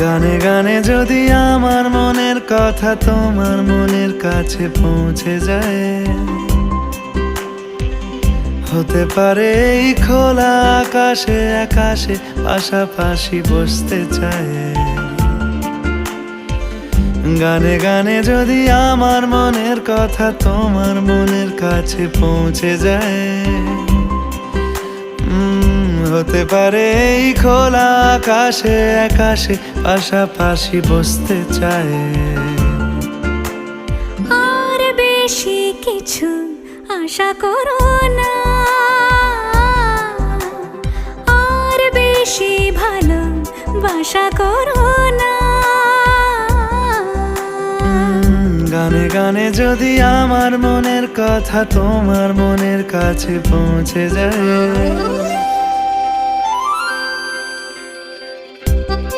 গানে গানে যদি আমার মনের কথা তোমার মনের কাছে পৌঁছে যায়, হতে পারে এই খোলা আকাশে আকাশে পাশাপাশি বসতে চায়। গানে গানে যদি আমার মনের কথা তোমার মনের কাছে পৌঁছে যায়, হতে পারে এই খোলা আকাশে আকাশে পাশাপাশি বসতে চায়। আর বেশি কিছু আশা করো না, আর বেশি ভালোবাসা করো না। গানে গানে যদি আমার মনের কথা তোমার মনের কাছে পৌঁছে যায়,